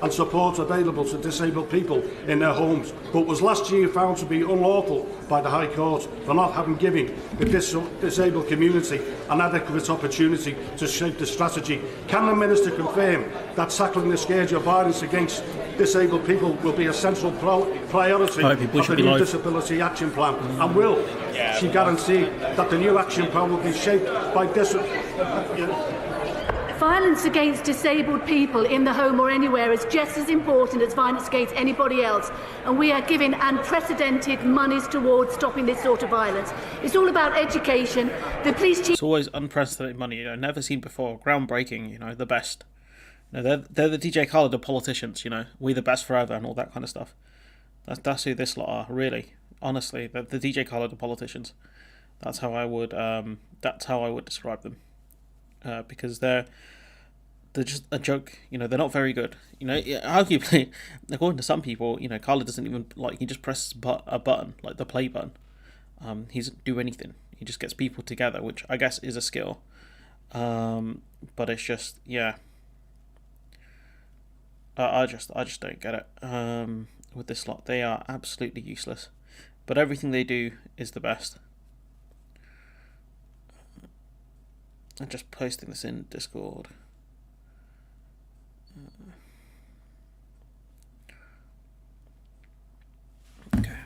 and support available to disabled people in their homes, but was last year found to be unlawful by the High Court for not having given the disabled community an adequate opportunity to shape the strategy. Can the Minister confirm that tackling the scourge of violence against disabled people will be a central priority of the new Disability Action Plan? And will she guarantee that the new action plan will be shaped by Violence against disabled people in the home or anywhere is just as important as violence against anybody else, and we are giving unprecedented monies towards stopping this sort of violence. It's all about education. The police chief... It's always unprecedented money, never seen before, groundbreaking, the best. They're the DJ Khaled of politicians, we the best forever and all that kind of stuff. That's who this lot are, really. Honestly, the DJ Khaled of politicians. That's how I would describe them. Because they're just a joke, they're not very good. Arguably, according to some people, Khaled doesn't even, he just presses a button, like the play button. He doesn't do anything. He just gets people together, which I guess is a skill. But it's just, I just don't get it. With this lot, they are absolutely useless. But everything they do is the best. I'm just posting this in Discord. Okay.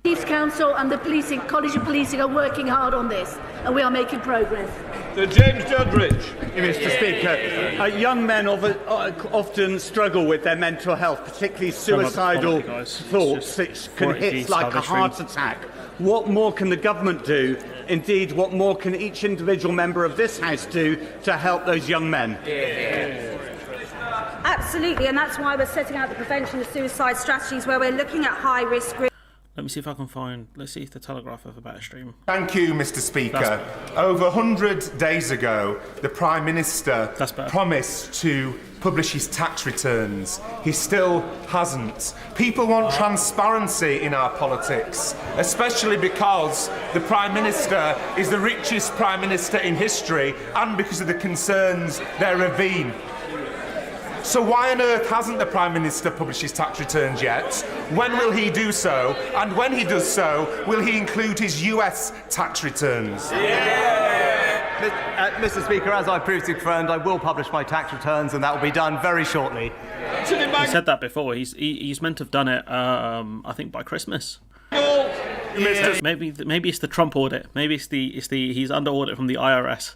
Chiefs Council and the College of Policing are working hard on this, and we are making progress. Sir James Judridge. Mr. Speaker, young men often struggle with their mental health, particularly suicidal thoughts, which can hit like a heart attack. What more can the government do? Indeed, what more can each individual member of this House do to help those young men? Absolutely, and that's why we're setting out the prevention of suicide strategies, where we're looking at high-risk groups. Let me see if I can find... Let's see if the Telegraph have a better stream. Thank you, Mr. Speaker. Over 100 days ago, the Prime Minister promised to publish his tax returns. He still hasn't. People want transparency in our politics, especially because the Prime Minister is the richest Prime Minister in history and because of the concerns there have been. So why on earth hasn't the Prime Minister published his tax returns yet? When will he do so? And when he does so, will he include his US tax returns? Mr. Speaker, as I previously confirmed, I will publish my tax returns, and that will be done very shortly. He said that before. He's meant to have done it, I think, by Christmas. Maybe it's the Trump audit. Maybe it's the he's under audit from the IRS.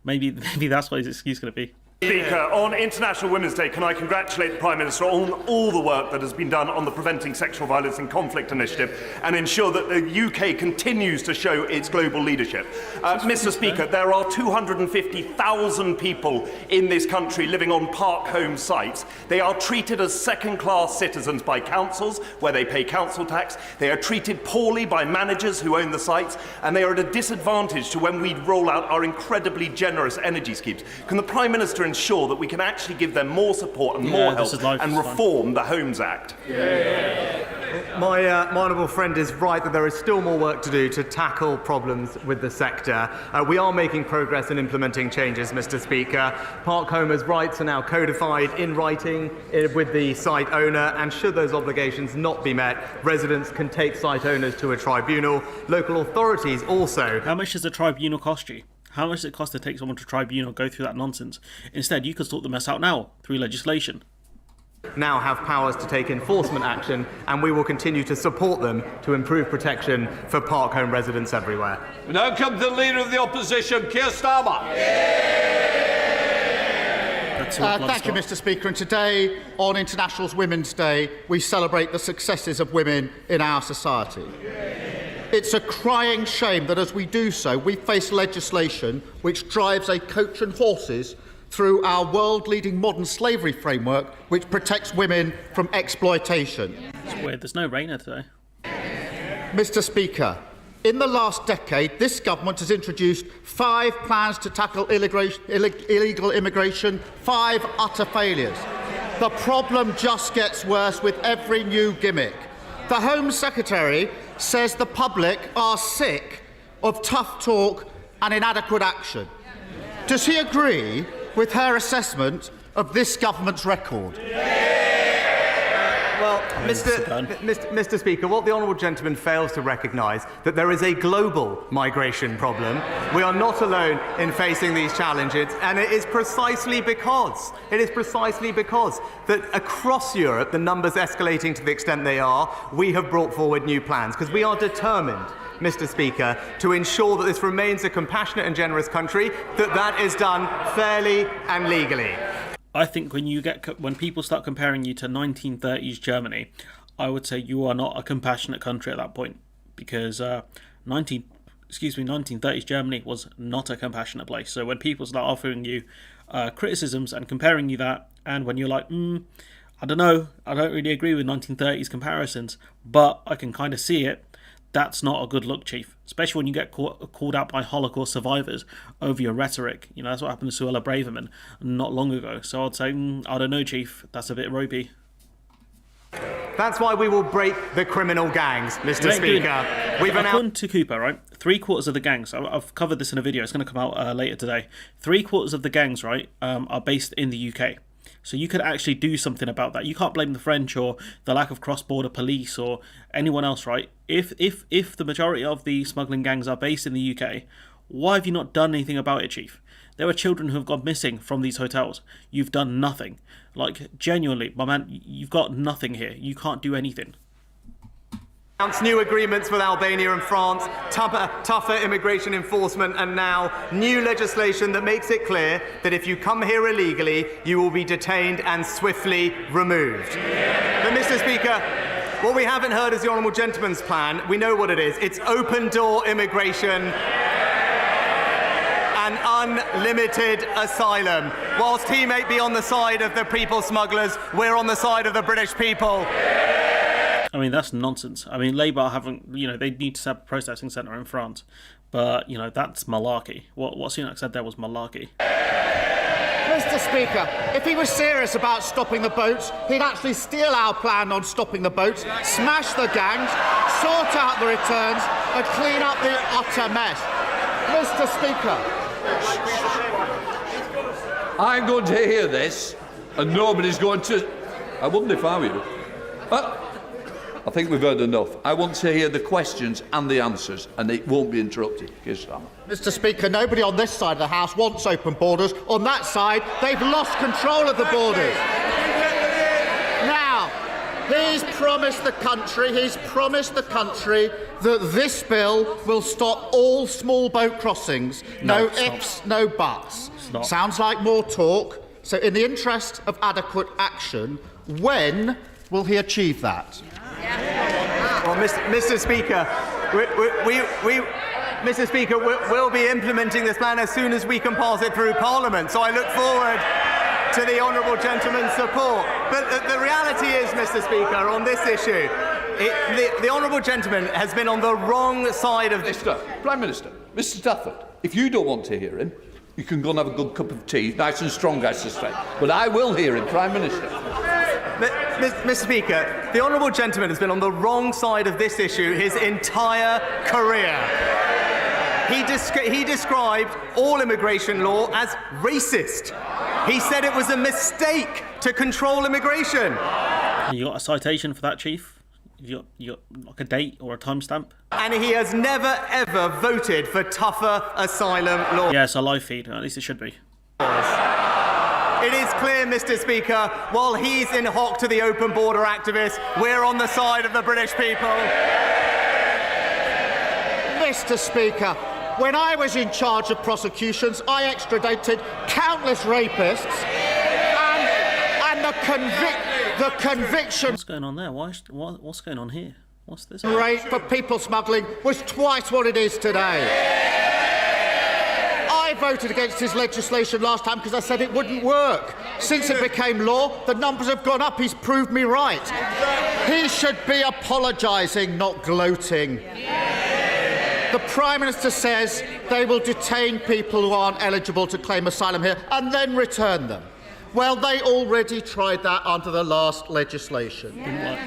Maybe that's what his excuse is going to be. Speaker, on International Women's Day, can I congratulate the Prime Minister on all the work that has been done on the Preventing Sexual Violence in Conflict initiative and ensure that the UK continues to show its global leadership. Mr. Speaker, there are 250,000 people in this country living on park home sites. They are treated as second-class citizens by councils, where they pay council tax. They are treated poorly by managers who own the sites, and they are at a disadvantage to when we roll out our incredibly generous energy schemes. Can the Prime Minister ensure that we can actually give them more support and more help and reform the Homes Act? My honourable friend is right that there is still more work to do to tackle problems with the sector. We are making progress in implementing changes, Mr. Speaker. Park owners' rights are now codified in writing with the site owner, and should those obligations not be met, residents can take site owners to a tribunal. Local authorities also... How much does a tribunal cost you? How much does it cost to take someone to tribunal, go through that nonsense? Instead, you could sort the mess out now, through legislation. Now have powers to take enforcement action, and we will continue to support them to improve protection for park home residents everywhere. Now comes the Leader of the Opposition, Keir Starmer. Thank you, Mr. Speaker. And today, on International Women's Day, we celebrate the successes of women in our society. It's a crying shame that as we do so, we face legislation which drives a coach and horses through our world-leading modern slavery framework, which protects women from exploitation. It's weird, there's no Rainer today. Mr. Speaker, in the last decade, this government has introduced 5 plans to tackle illegal immigration, 5 utter failures. The problem just gets worse with every new gimmick. The Home Secretary says the public are sick of tough talk and inadequate action. Does he agree with her assessment of this government's record. Well, Mr. Speaker, what the honourable gentleman fails to recognise that there is a global migration problem. We are not alone in facing these challenges, and it is precisely because that across Europe the numbers escalating to the extent they are, we have brought forward new plans because we are determined, Mr. Speaker, to ensure that this remains a compassionate and generous country, that is done fairly and legally. I think when people start comparing you to 1930s Germany, I would say you are not a compassionate country at that point, because 1930s Germany was not a compassionate place. So when people start offering you criticisms and comparing you that, and when you're like, I don't know, I don't really agree with 1930s comparisons, but I can kind of see it, that's not a good look, Chief. Especially when you get called out by Holocaust survivors over your rhetoric. You know, that's what happened to Suella Braverman not long ago. So I'd say, I don't know, Chief. That's a bit ropey. That's why we will break the criminal gangs, Mr. Speaker. According to Cooper, right, 3/4 of the gangs, I've covered this in a video, it's going to come out later today. 3/4 of the gangs, right, are based in the UK. So you could actually do something about that. You can't blame the French or the lack of cross-border police or anyone else, right? If the majority of the smuggling gangs are based in the UK, why have you not done anything about it, Chief? There are children who have gone missing from these hotels. You've done nothing. Like, genuinely, my man, you've got nothing here. You can't do anything. New agreements with Albania and France, tougher immigration enforcement, and now new legislation that makes it clear that if you come here illegally, you will be detained and swiftly removed. But, Mr. Speaker, what we haven't heard is the honourable gentleman's plan. We know what it is. It's open-door immigration and unlimited asylum. Whilst he may be on the side of the people smugglers, we're on the side of the British people. I mean, that's nonsense. I mean, Labour haven't, they need to set up a processing centre in France. But, that's malarkey. What Sunak said there was malarkey. Mr. Speaker, if he was serious about stopping the boats, he'd actually steal our plan on stopping the boats, smash the gangs, sort out the returns, and clean up the utter mess. Mr. Speaker. I'm going to hear this, and nobody's going to... I wouldn't if I were you. I think we've heard enough. I want to hear the questions and the answers, and it won't be interrupted. Mr. Speaker, nobody on this side of the House wants open borders. On that side, they've lost control of the borders. Now, he's promised the country that this bill will stop all small boat crossings. No ifs, no buts. Sounds like more talk. So in the interest of adequate action, when will he achieve that? Well, Mr. Speaker, Mr. Speaker, we'll be implementing this plan as soon as we can pass it through Parliament. So I look forward to the honourable gentleman's support. But the reality is, Mr. Speaker, on this issue, the honourable gentleman has been on the wrong side of this. Prime Minister, Mr. Stafford, if you don't want to hear him, you can go and have a good cup of tea, nice and strong, I suspect. But I will hear him, Prime Minister. Mr. Speaker, the honourable gentleman has been on the wrong side of this issue his entire career. He described all immigration law as racist. He said it was a mistake to control immigration. You got a citation for that, Chief? You got like a date or a timestamp? And he has never, ever voted for tougher asylum law. Yeah, it's a live feed. At least it should be. It is clear, Mr. Speaker, while he's in hock to the open border activists, we're on the side of the British people. Mr. Speaker, when I was in charge of prosecutions, I extradited countless rapists, and the conviction... What's going on there? What's going on here? What's this? Rate for people smuggling was twice what it is today. I voted against his legislation last time because I said it wouldn't work. Since it became law, the numbers have gone up. He's proved me right. He should be apologising, not gloating. The Prime Minister says they will detain people who aren't eligible to claim asylum here and then return them. Well, they already tried that under the last legislation.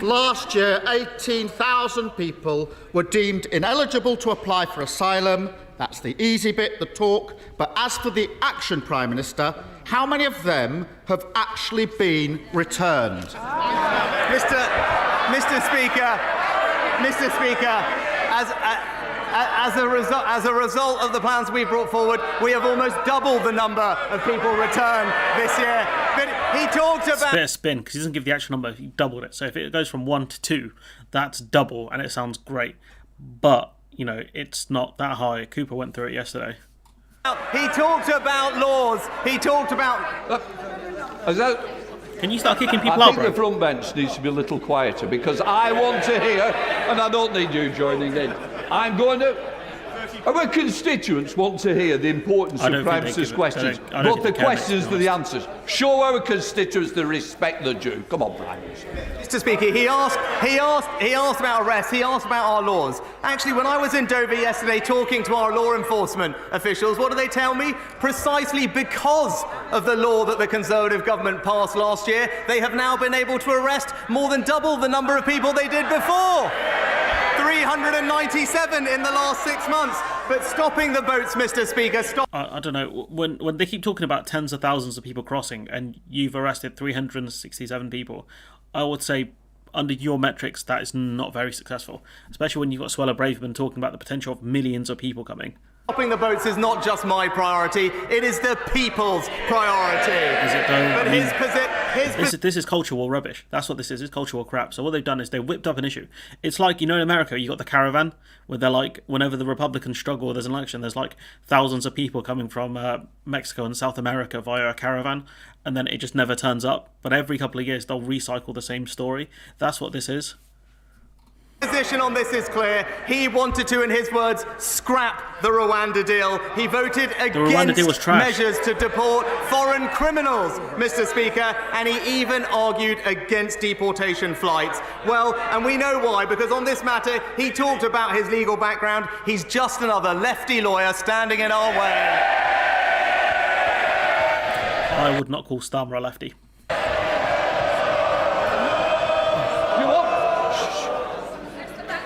Last year, 18,000 people were deemed ineligible to apply for asylum. That's the easy bit, the talk. But as for the action, Prime Minister, how many of them have actually been returned? Mr. Speaker, as a result of the plans we brought forward, we have almost doubled the number of people returned this year. But he talked about... It's a bit of spin, because he doesn't give the actual number, he doubled it. So if it goes from 1 to 2, that's double, and it sounds great. But, you know, it's not that high. Cooper went through it yesterday. He talked about laws. He talked about... Can you start kicking people I out, think the front bench needs to be a little quieter, because I want to hear, and I don't need you joining in. Our constituents want to hear the importance of Prime Minister's questions, both the questions and the answers. Show our constituents the respect they're due. Come on, Prime Minister. Mr. Speaker, he asked about arrests. He asked about our laws. Actually, when I was in Dover yesterday talking to our law enforcement officials, what did they tell me? Precisely because of the law that the Conservative government passed last year, they have now been able to arrest more than double the number of people they did before. 397 in the last 6 months. But stopping the boats, Mr. Speaker, I don't know, when they keep talking about tens of thousands of people crossing and you've arrested 367 people, I would say under your metrics that is not very successful, especially when you've got Suella Braverman talking about the potential of millions of people coming. Stopping the boats is not just my priority, it is the people's priority. Is it though? But this is cultural rubbish. That's what this is. It's cultural crap. So what they've done is they whipped up an issue. It's like, you know, in America, you got the caravan, where they're like, whenever the Republicans struggle, there's an election, there's like thousands of people coming from Mexico and South America via a caravan, and then it just never turns up. But every couple of years, they'll recycle the same story. That's what this is. Position on this is clear. He wanted to, in his words, scrap the Rwanda deal. He voted against measures to deport foreign criminals, Mr. Speaker, and he even argued against deportation flights. Well, and we know why, because on this matter, he talked about his legal background. He's just another lefty lawyer standing in our way. I would not call Starmer a lefty.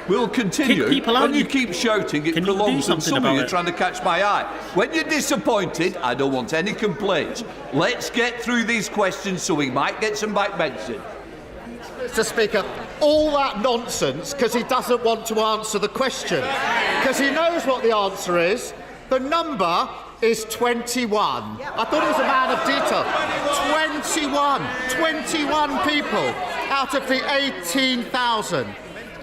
We'll continue. When you keep shouting, it prolongs, and some of you are trying to catch my eye. When you're disappointed, I don't want any complaints. Let's get through these questions so we might get some backbench in. Mr. Speaker, all that nonsense because he doesn't want to answer the question. Because he knows what the answer is. The number is 21. I thought he was a man of detail. 21 people out of the 18,000.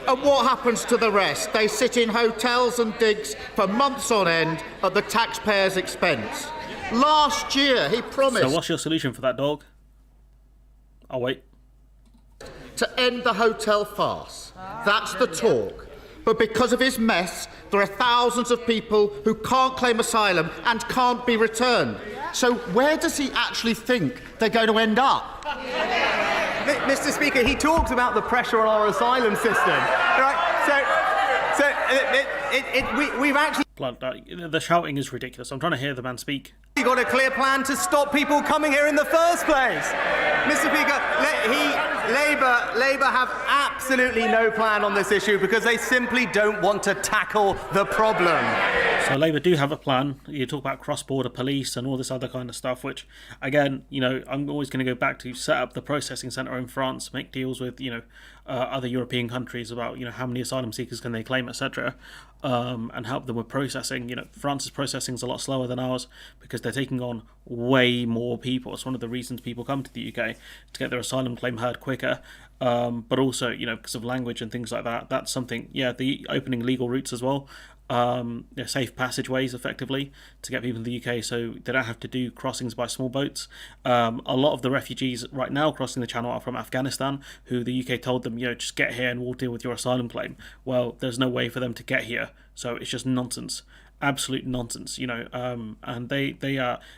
And what happens to the rest? They sit in hotels and digs for months on end at the taxpayers' expense. Last year, he promised... So what's your solution for that, dog? I'll wait. ...to end the hotel farce. That's the talk. But because of his mess, there are thousands of people who can't claim asylum and can't be returned. So where does he actually think they're going to end up? Mr. Speaker, he talks about the pressure on our asylum system, right? We've actually... The shouting is ridiculous. I'm trying to hear the man speak. We've got a clear plan to stop people coming here in the first place. Mr. Speaker, Labour have absolutely no plan on this issue because they simply don't want to tackle the problem. So Labour do have a plan. You talk about cross-border police and all this other kind of stuff, which, again, you know, I'm always going to go back to set up the processing centre in France, make deals with, you know, other European countries about, you know, how many asylum seekers can they claim, etc., and help them with processing. You know, France's processing is a lot slower than ours because they're taking on way more people. It's one of the reasons people come to the UK, to get their asylum claim heard quicker. But also, you know, because of language and things like that. That's something, yeah, the opening legal routes as well. Safe passageways effectively to get people in the UK so they don't have to do crossings by small boats. A lot of the refugees right now crossing the channel are from Afghanistan, who the UK told them, you know, just get here and we'll deal with your asylum claim. Well, there's no way for them to get here, so it's just nonsense. Absolute nonsense, you know, and they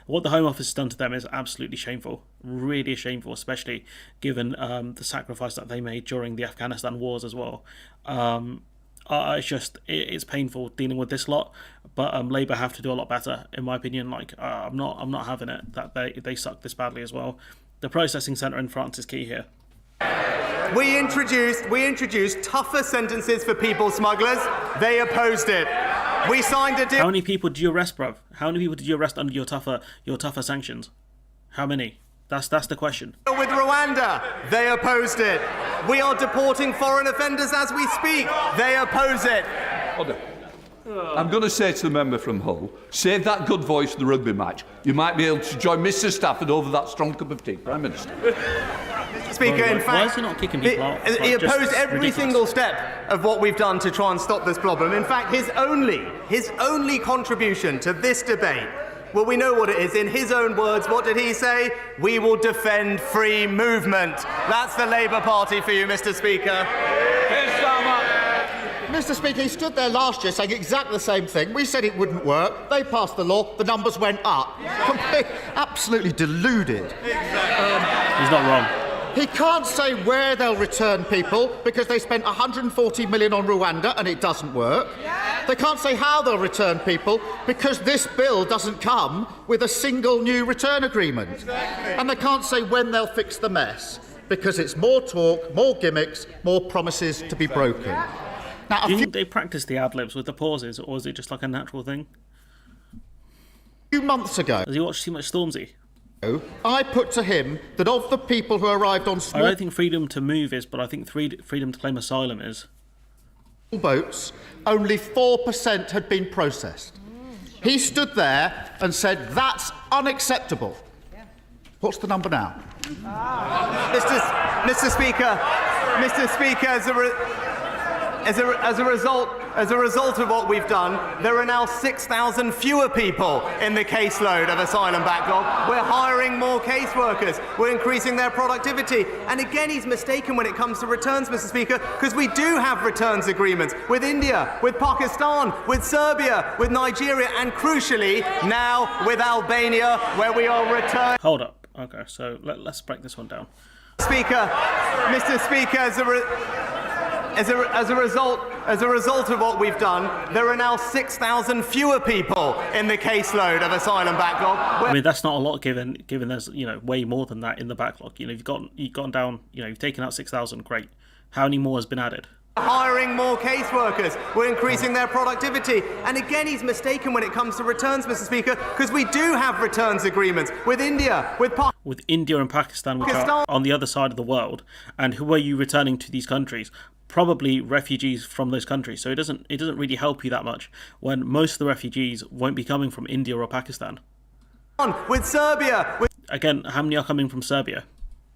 what the Home Office has done to them is absolutely shameful, really shameful, especially given the sacrifice that they made during the Afghanistan wars as well. It's painful dealing with this lot, but Labour have to do a lot better, in my opinion. Like, I'm not having it that they suck this badly as well. The processing centre in France is key here. We introduced tougher sentences for people smugglers. They opposed it. We signed a deal. How many people did you arrest, bruv? How many people did you arrest under your tougher sanctions? How many? That's the question. With Rwanda, they opposed it. We are deporting foreign offenders as we speak. They oppose it. Hold on. I'm going to say to the member from Hull, save that good voice for the rugby match. You might be able to join Mr Stafford over that strong cup of tea, Prime Minister. Speaker, in fact, why is he not kicking people out? He opposed every single step of what we've done to try and stop this problem. In fact, his only contribution to this debate, well, we know what it is. In his own words, what did he say? We will defend free movement. That's the Labour Party for you, Mr Speaker. Mr Speaker, he stood there last year saying exactly the same thing. We said it wouldn't work. They passed the law. The numbers went up. Absolutely deluded. He's not wrong. He can't say where they'll return people because they spent 140 million on Rwanda and it doesn't work. They can't say how they'll return people because this bill doesn't come with a single new return agreement. And they can't say when they'll fix the mess because it's more talk, more gimmicks, more promises to be broken. Now, do you think they practice the ad-libs with the pauses, or is it just like a natural thing? A few months ago... Has he watched too much Stormzy? I put to him that of the people who arrived on small... I don't think freedom to move is, but I think freedom to claim asylum is. ...boats, only 4% had been processed. He stood there and said, that's unacceptable. What's the number now? Mr Speaker, as a result of what we've done, there are now 6,000 fewer people in the caseload of asylum backlog. We're hiring more caseworkers. We're increasing their productivity. And again, he's mistaken when it comes to returns, Mr Speaker, because we do have returns agreements with India, with Pakistan, with Serbia, with Nigeria, and crucially, now with Albania, where we are returning... Hold up. Okay, so let's break this one down. Mr Speaker, as a result of what we've done, there are now 6,000 fewer people in the caseload of asylum backlog. I mean, that's not a lot given there's way more than that in the backlog. You've gone down. You've taken out 6,000. Great. How many more has been added? Hiring more caseworkers. We're increasing their productivity. And again, he's mistaken when it comes to returns, Mr Speaker, because we do have returns agreements with India, with India and Pakistan, which are on the other side of the world. And who are you returning to these countries? Probably refugees from those countries. So it doesn't really help you that much when most of the refugees won't be coming from India or Pakistan. With Serbia. Again, how many are coming from Serbia?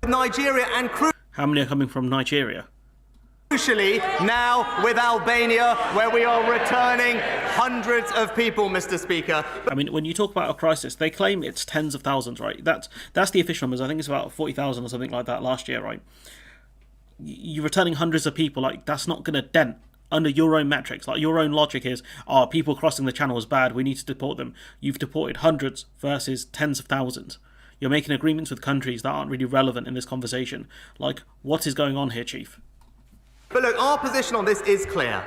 With Nigeria and how many are coming from Nigeria? Crucially, now with Albania, where we are returning hundreds of people, Mr Speaker. I mean, when you talk about a crisis, they claim it's tens of thousands, right? That's the official numbers. I think it's about 40,000 or something like that last year, right? You're returning hundreds of people. Like, that's not going to dent under your own metrics. Like, your own logic is, people crossing the channel is bad, we need to deport them. You've deported hundreds versus tens of thousands. You're making agreements with countries that aren't really relevant in this conversation. Like, what is going on here, Chief? But look, our position on this is clear.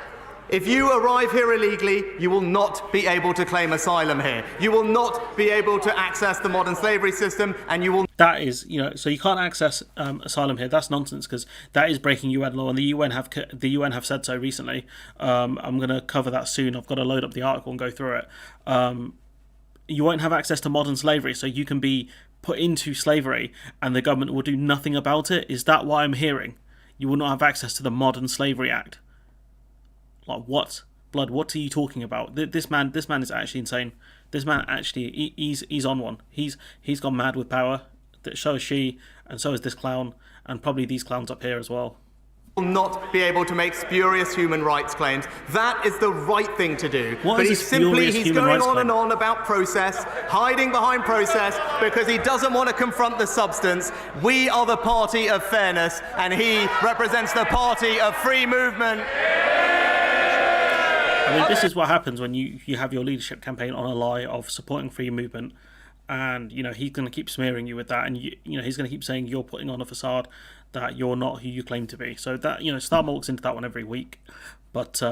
If you arrive here illegally, you will not be able to claim asylum here. You will not be able to access the modern slavery system, and you will... That is, so you can't access asylum here. That's nonsense, because that is breaking UN law, and the UN have said so recently. I'm going to cover that soon. I've got to load up the article and go through it. You won't have access to modern slavery, so you can be put into slavery, and the government will do nothing about it. Is that what I'm hearing? You will not have access to the Modern Slavery Act. Like, what? Blood, what are you talking about? This man is actually insane. This man actually, he's on one. He's gone mad with power. So is she, and so is this clown, and probably these clowns up here as well. Will not be able to make spurious human rights claims. That is the right thing to do. What but he's going on and on about process, hiding behind process, because he doesn't want to confront the substance. We are the party of fairness, and he represents the party of free movement. I mean, this is what happens when you have your leadership campaign on a lie of supporting free movement, and he's going to keep smearing you with that, and he's going to keep saying you're putting on a facade that you're not who you claim to be. So that Starmer walks into that one every week, but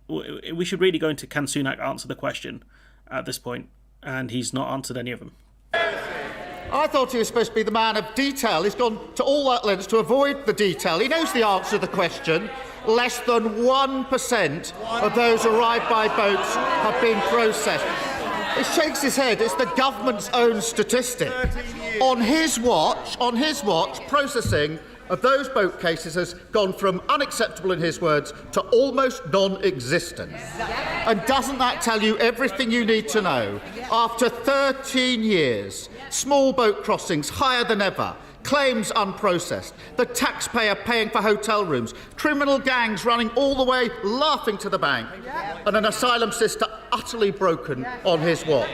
we should really go into, can Sunak answer the question at this point, and he's not answered any of them. I thought he was supposed to be the man of detail. He's gone to all that lengths to avoid the detail. He knows the answer to the question. Less than 1% of those arrived by boats have been processed. It shakes his head. It's the government's own statistic. On his watch, processing of those boat cases has gone from unacceptable, in his words, to almost non-existent. And doesn't that tell you everything you need to know? After 13 years, small boat crossings higher than ever, claims unprocessed, the taxpayer paying for hotel rooms, criminal gangs running all the way laughing to the bank, and an asylum system utterly broken on his watch.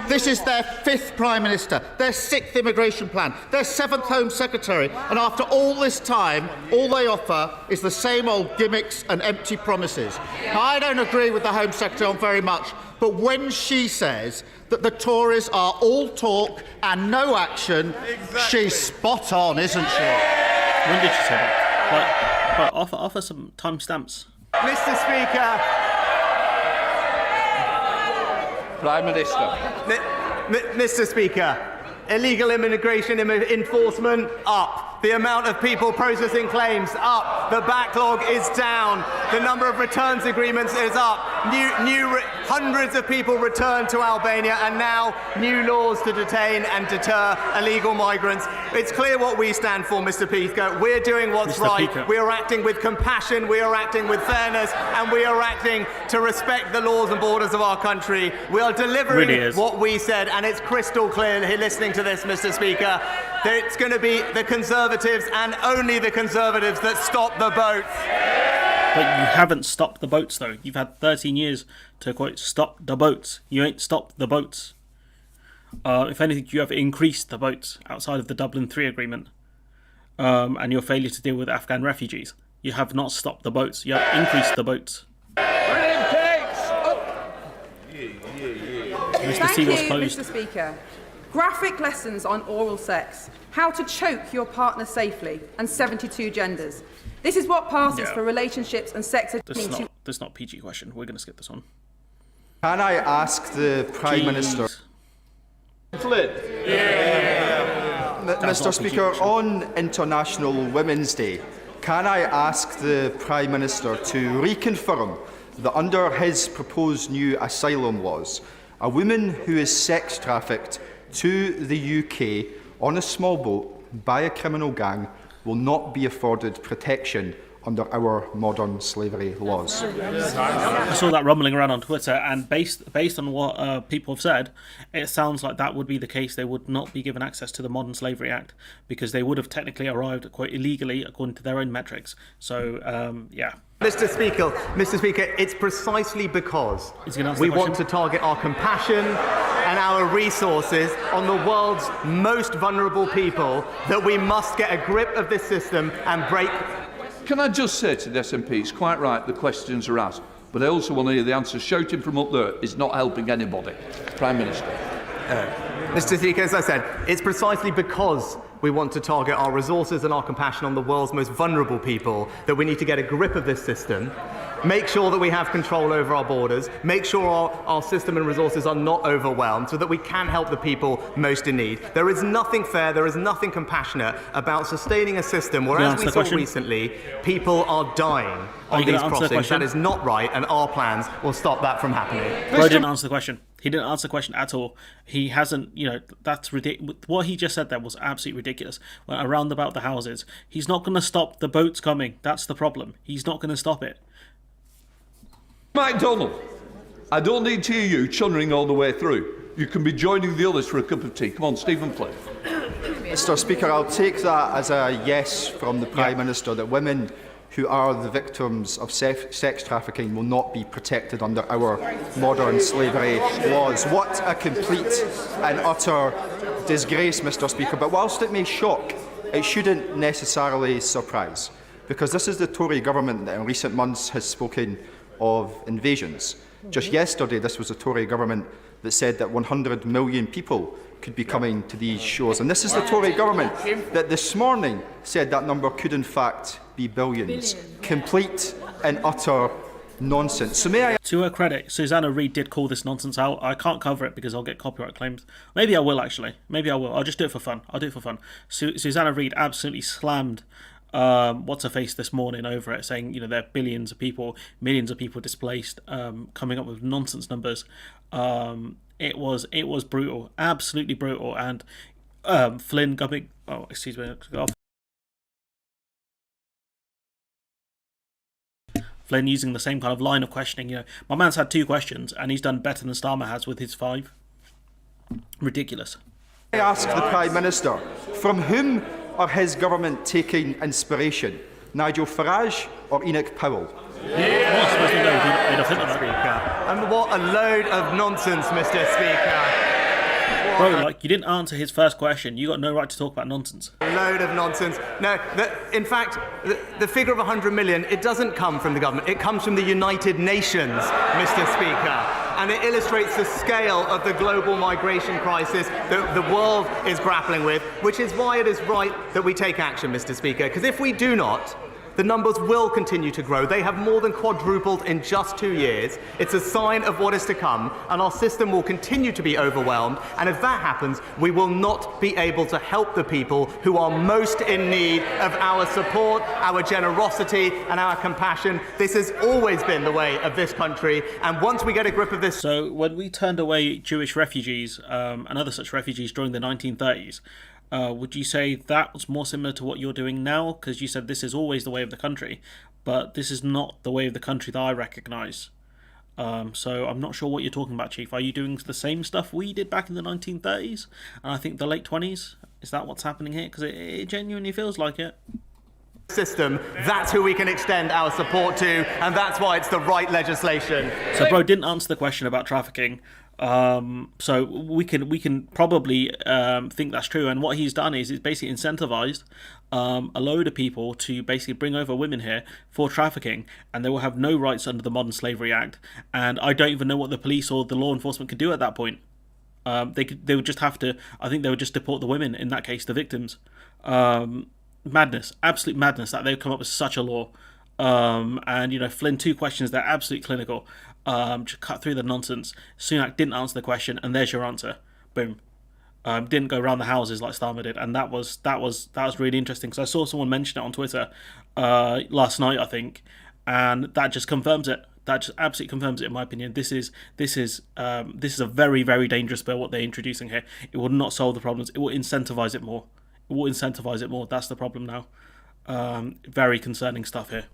This is their 5th Prime Minister, their 6th immigration plan, their 7th Home Secretary, and after all this time, all they offer is the same old gimmicks and empty promises. Now, I don't agree with the Home Secretary on very much, but when she says that the Tories are all talk and no action, she's spot on, isn't she? When did she say that? But offer some timestamps. Mr. Speaker. Prime Minister. Mr. Speaker, illegal immigration enforcement up. The amount of people processing claims up. The backlog is down. The number of returns agreements is up. Hundreds of people returned to Albania, and now new laws to detain and deter illegal migrants. It's clear what we stand for, Mr. Speaker. We're doing what's right. We are acting with compassion. We are acting with fairness, and we are acting to respect the laws and borders of our country. We are delivering what we said, and it's crystal clear listening to this, Mr. Speaker, that it's going to be the Conservatives and only the Conservatives that stop the boats. But you haven't stopped the boats, though. You've had 13 years to, quote, stop the boats. You ain't stopped the boats. If anything, you have increased the boats outside of the Dublin 3 agreement and your failure to deal with Afghan refugees. You have not stopped the boats. You have increased the boats. Thank you, Mr. Speaker. Graphic lessons on oral sex, how to choke your partner safely, and 72 genders. This is what passes for relationships and sex. This is not PG question. We're going to skip this one. Can I ask the Prime Minister? Flynn. Mr. Speaker, on International Women's Day, can I ask the Prime Minister to reconfirm that under his proposed new asylum laws, a woman who is sex trafficked to the UK on a small boat by a criminal gang will not be afforded protection under our modern slavery laws? I saw that rumbling around on Twitter, and based on what people have said, it sounds like that would be the case. They would not be given access to the Modern Slavery Act because they would have technically arrived quite illegally according to their own metrics. So, yeah. Mr. Speaker, it's precisely because we want to target our compassion and our resources on the world's most vulnerable people that we must get a grip of this system and break. Can I just say to the SNP, it's quite right, the questions are asked, but I also want to hear the answers. Shouting from up there is not helping anybody. Prime Minister. Mr. Speaker, as I said, it's precisely because we want to target our resources and our compassion on the world's most vulnerable people that we need to get a grip of this system, make sure that we have control over our borders, make sure our system and resources are not overwhelmed so that we can help the people most in need. There is nothing fair, there is nothing compassionate about sustaining a system where, as we saw recently, people are dying on these crossings. That is not right, and our plans will stop that from happening. Bro didn't answer the question. He didn't answer the question at all. He hasn't, that's ridiculous. What he just said there was absolutely ridiculous. Around about the houses. He's not going to stop the boats coming. That's the problem. He's not going to stop it. MacDonald, I don't need to hear you chunnering all the way through. You can be joining the others for a cup of tea. Come on, Stephen Flynn. Mr. Speaker, I'll take that as a yes from the Prime Minister that women who are the victims of sex trafficking will not be protected under our modern slavery laws. What a complete and utter disgrace, Mr. Speaker. But whilst it may shock, it shouldn't necessarily surprise, because this is the Tory government that in recent months has spoken of invasions. Just yesterday, this was a Tory government that said that 100 million people could be coming to these shores. And this is the Tory government that this morning said that number could in fact be billions. Complete and utter nonsense. So may I... To her credit, Susanna Reid did call this nonsense out. I can't cover it because I'll get copyright claims. Maybe I will, actually. Maybe I will. I'll just do it for fun. I'll do it for fun. Susanna Reid absolutely slammed what's-her-face this morning over it, saying, there are billions of people, millions of people displaced, coming up with nonsense numbers. It was brutal, absolutely brutal. And Flynn coming. Oh, excuse me. Flynn using the same kind of line of questioning. You know, my man's had 2 questions and he's done better than Starmer has with his 5. Ridiculous. I ask the Prime Minister, from whom are his government taking inspiration? Nigel Farage or Enoch Powell? And what a load of nonsense, Mr. Speaker. Bro, like, you didn't answer his first question. You got no right to talk about nonsense. A load of nonsense. No, in fact, the figure of 100 million, it doesn't come from the government. It comes from the United Nations, Mr. Speaker. And it illustrates the scale of the global migration crisis that the world is grappling with, which is why it is right that we take action, Mr. Speaker. Because if we do not, the numbers will continue to grow. They have more than quadrupled in just 2 years. It's a sign of what is to come, and our system will continue to be overwhelmed. And if that happens, we will not be able to help the people who are most in need of our support, our generosity, and our compassion. This has always been the way of this country, and once we get a grip of this... So when we turned away Jewish refugees and other such refugees during the 1930s, would you say that was more similar to what you're doing now? Because you said this is always the way of the country, but this is not the way of the country that I recognise. So I'm not sure what you're talking about, Chief. Are you doing the same stuff we did back in the 1930s? And I think the late 20s? Is that what's happening here? Because it genuinely feels like it. System, that's who we can extend our support to, and that's why it's the right legislation. So bro didn't answer the question about trafficking. So we can probably think that's true, and what he's done is basically incentivized a load of people to basically bring over women here for trafficking, and they will have no rights under the Modern Slavery Act. And I don't even know what the police or the law enforcement could do at that point. They would just have to. I think they would just deport the women in that case, the victims. Madness, absolute madness that they would come up with such a law. And you know, Flynn, 2 questions that are absolutely clinical. Just cut through the nonsense. Sunak didn't answer the question, and there's your answer. Boom. Didn't go around the houses like Starmer did, and that was really interesting because I saw someone mention it on Twitter last night, I think, and that just confirms it. That just absolutely confirms it, in my opinion. This is a very, very dangerous bill. What they're introducing here, it will not solve the problems. It will incentivize it more. That's the problem now. Very concerning stuff here.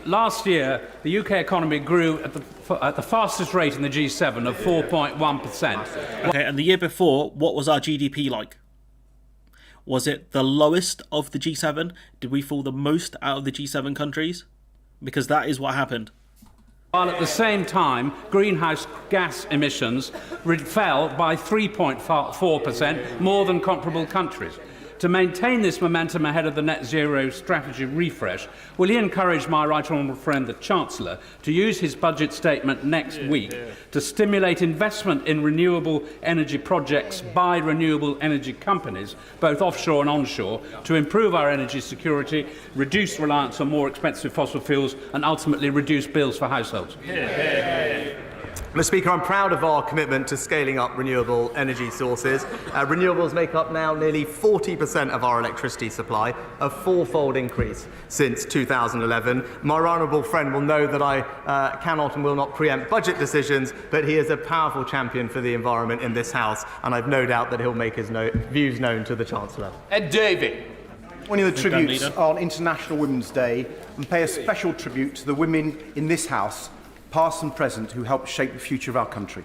Last year, the UK economy grew at the fastest rate in the G7 of 4.1%. Okay, and the year before, what was our GDP like? Was it the lowest of the G7? Did we fall the most out of the G7 countries? Because that is what happened. While at the same time, greenhouse gas emissions fell by 3.4%, more than comparable countries. To maintain this momentum ahead of the net zero strategy refresh, will he encourage my right honourable friend, the Chancellor, to use his budget statement next week to stimulate investment in renewable energy projects by renewable energy companies, both offshore and onshore, to improve our energy security, reduce reliance on more expensive fossil fuels, and ultimately reduce bills for households? Mr. Speaker, I'm proud of our commitment to scaling up renewable energy sources. Renewables make up now nearly 40% of our electricity supply, a 4-fold increase since 2011. My honourable friend will know that I cannot and will not preempt budget decisions, but he is a powerful champion for the environment in this House, and I've no doubt that he'll make his views known to the Chancellor. Ed Davey. One of the tributes on International Women's Day, and pay a special tribute to the women in this House, past and present, who helped shape the future of our country.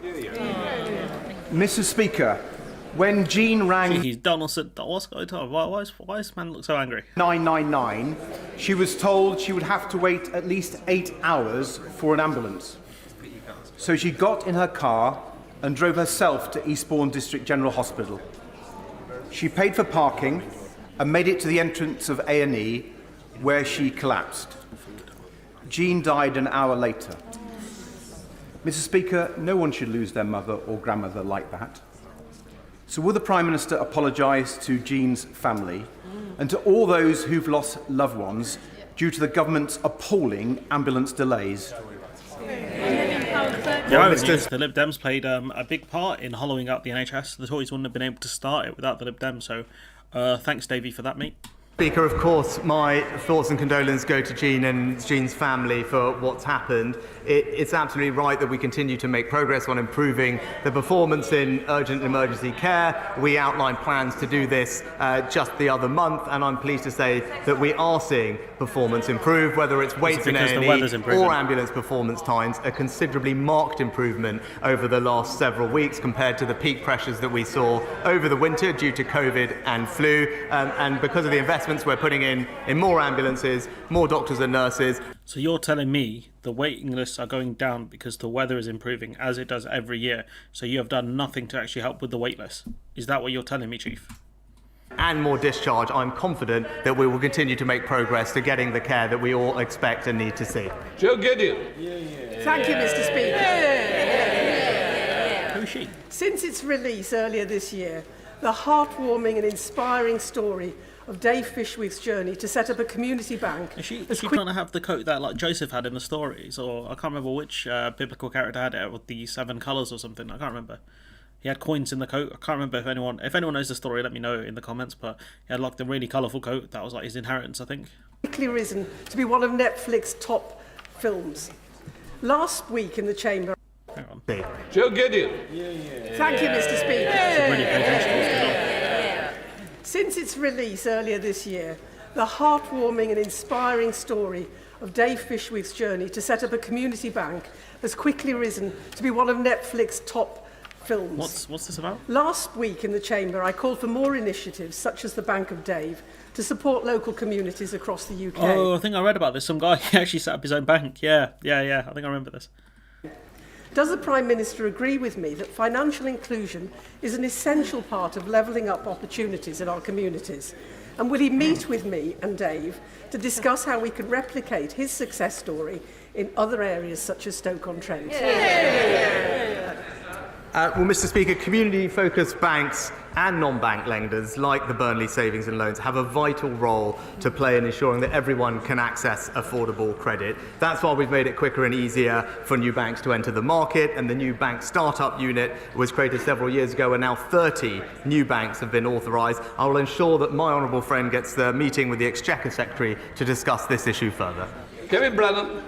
Mr. Speaker, when Jean rang... He's Donaldson. What's going on? Why does this man look so angry? 999, she was told she would have to wait at least 8 hours for an ambulance. So she got in her car and drove herself to Eastbourne District General Hospital. She paid for parking and made it to the entrance of A&E, where she collapsed. Jean died an hour later. Mr. Speaker, no one should lose their mother or grandmother like that. So will the Prime Minister apologise to Jean's family and to all those who've lost loved ones due to the government's appalling ambulance delays? The Lib Dems played a big part in hollowing out the NHS. The Tories wouldn't have been able to start it without the Lib Dems, so thanks, Davey, for that, mate. Speaker, of course, my thoughts and condolences go to Jean and Jean's family for what's happened. It's absolutely right that we continue to make progress on improving the performance in urgent and emergency care. We outlined plans to do this just the other month, and I'm pleased to say that we are seeing performance improve, whether it's waits in A&E or ambulance performance times, a considerably marked improvement over the last several weeks compared to the peak pressures that we saw over the winter due to COVID and flu, and because of the investments we're putting in more ambulances, more doctors and nurses. So you're telling me the waiting lists are going down because the weather is improving, as it does every year, so you have done nothing to actually help with the wait list? Is that what you're telling me, Chief? And more discharge, I'm confident that we will continue to make progress to getting the care that we all expect and need to see. Joe Gideon. Thank you, Mr. Speaker. Who is she? Since its release earlier this year, the heartwarming and inspiring story of Dave Fishwick's journey to set up a community bank. Is she trying to have the coat that like Joseph had in the stories, or I can't remember which biblical character had it, with the 7 colours or something? I can't remember. He had coins in the coat. I can't remember if anyone knows the story, let me know in the comments, but he had like the really colourful coat that was like his inheritance, I think. Quickly risen to be one of Netflix's top films. Last week in the Chamber. Hang on. Joe Gideon. Thank you, Mr. Speaker. Really pay attention. Since its release earlier this year, the heartwarming and inspiring story of Dave Fishwick's journey to set up a community bank has quickly risen to be one of Netflix's top films. What's this about? Last week in the Chamber, I called for more initiatives, such as the Bank of Dave, to support local communities across the UK. Oh, I think I read about this. Some guy actually set up his own bank. Yeah. I think I remember this. Does the Prime Minister agree with me that financial inclusion is an essential part of levelling up opportunities in our communities? And will he meet with me and Dave to discuss how we can replicate his success story in other areas such as Stoke-on-Trent? Well, Mr. Speaker, community-focused banks and non-bank lenders, like the Burnley Savings and Loans, have a vital role to play in ensuring that everyone can access affordable credit. That's why we've made it quicker and easier for new banks to enter the market, and the new bank startup unit was created several years ago, and now 30 new banks have been authorised. I will ensure that my honourable friend gets the meeting with the Exchequer Secretary to discuss this issue further. Kevin Brennan.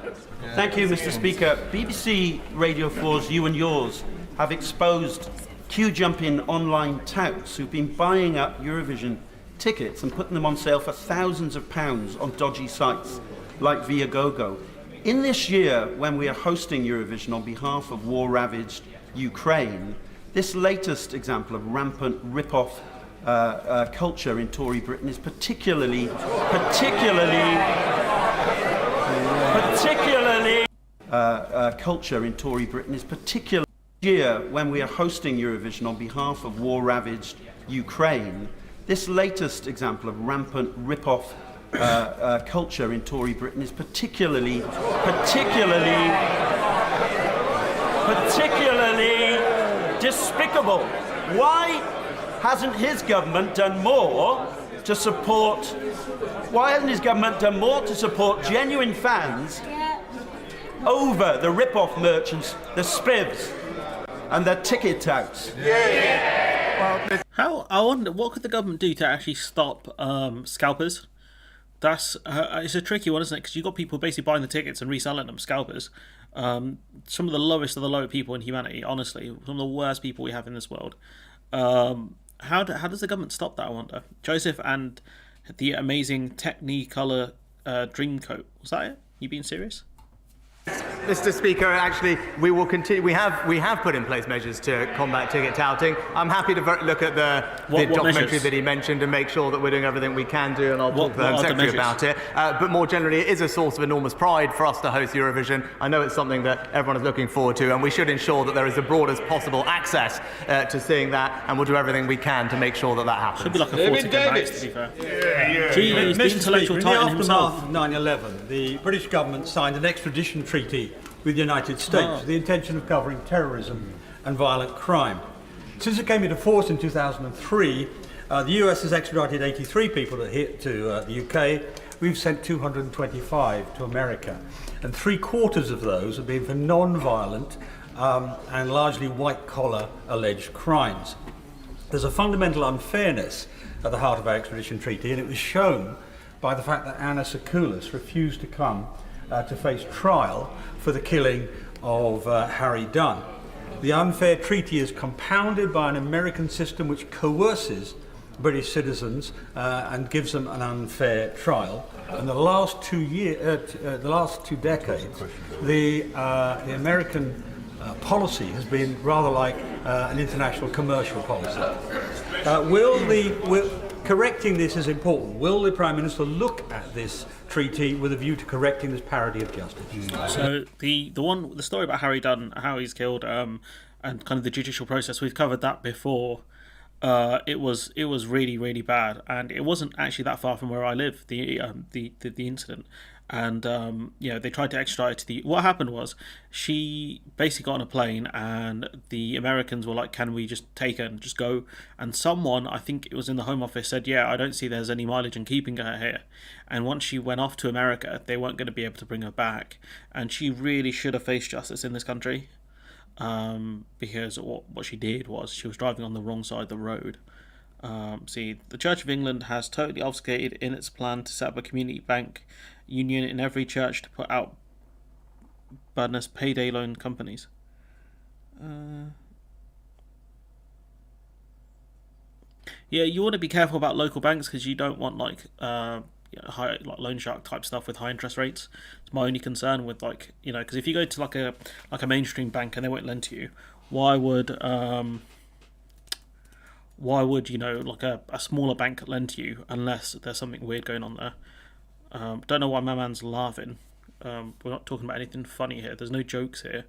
Thank you, Mr. Speaker. BBC Radio 4's You and Yours have exposed queue-jumping online touts who've been buying up Eurovision tickets and putting them on sale for thousands of pounds on dodgy sites like Viagogo. In this year, when we are hosting Eurovision on behalf of war-ravaged Ukraine, this latest example of rampant rip-off culture in Tory Britain is particularly culture in Tory Britain is particularly year when we are hosting Eurovision on behalf of war-ravaged Ukraine. This latest example of rampant rip-off culture in Tory Britain is particularly despicable. Why hasn't his government done more to support? Why hasn't his government done more to support genuine fans over the rip-off merchants, the spivs, and the ticket touts? How, I wonder, what could the government do to actually stop scalpers? That's it's a tricky one, isn't it? Because you've got people basically buying the tickets and reselling them, scalpers. Some of the lowest of the low people in humanity, honestly. Some of the worst people we have in this world. How does the government stop that, I wonder? Joseph and the amazing Technicolor dream coat. Was that it? You being serious? Mr. Speaker, actually, we will continue. We have put in place measures to combat ticket touting. I'm happy to look at the documentary measures? that he mentioned and make sure that we're doing everything we can do, and I'll talk to the Home Secretary about it. But more generally, it is a source of enormous pride for us to host Eurovision. I know it's something that everyone is looking forward to, and we should ensure that there is the broadest possible access to seeing that, and we'll do everything we can to make sure that that happens. Should be like a 40-ticket race, to be fair. He's the intellectual in the titan himself. aftermath of 9/11, the British government signed an extradition treaty with the United States with the intention of covering terrorism and violent crime. Since it came into force in 2003, the US has extradited 83 people to the UK. We've sent 225 to America, and 3/4 of those have been for non-violent and largely white-collar alleged crimes. There's a fundamental unfairness at the heart of our extradition treaty, and it was shown by the fact that Anna Sakoulas refused to come to face trial for the killing of Harry Dunn. The unfair treaty is compounded by an American system which coerces British citizens and gives them an unfair trial. In the last 2 decades, the American policy has been rather like an international commercial policy. Correcting this is important. Will the Prime Minister look at this treaty with a view to correcting this parity of justice? So the story about Harry Dunn, how he's killed, and kind of the judicial process, we've covered that before. It was really, really bad, and it wasn't actually that far from where I live. The incident, and they tried to extradite to what happened was she basically got on a plane, and the Americans were like, "Can we just take her and just go?" And someone, I think it was in the Home Office, said, "Yeah, I don't see there's any mileage in keeping her here." And once she went off to America, they weren't going to be able to bring her back, and she really should have faced justice in this country. Because what she did was she was driving on the wrong side of the road. The Church of England has totally obfuscated in its plan to set up a community bank union in every church to put out badness payday loan companies. You want to be careful about local banks because you don't want high loan shark type stuff with high interest rates. It's my only concern with because if you go to like a mainstream bank and they won't lend to you, why would a smaller bank lend to you unless there's something weird going on there? Don't know why my man's laughing. We're not talking about anything funny here. There's no jokes here.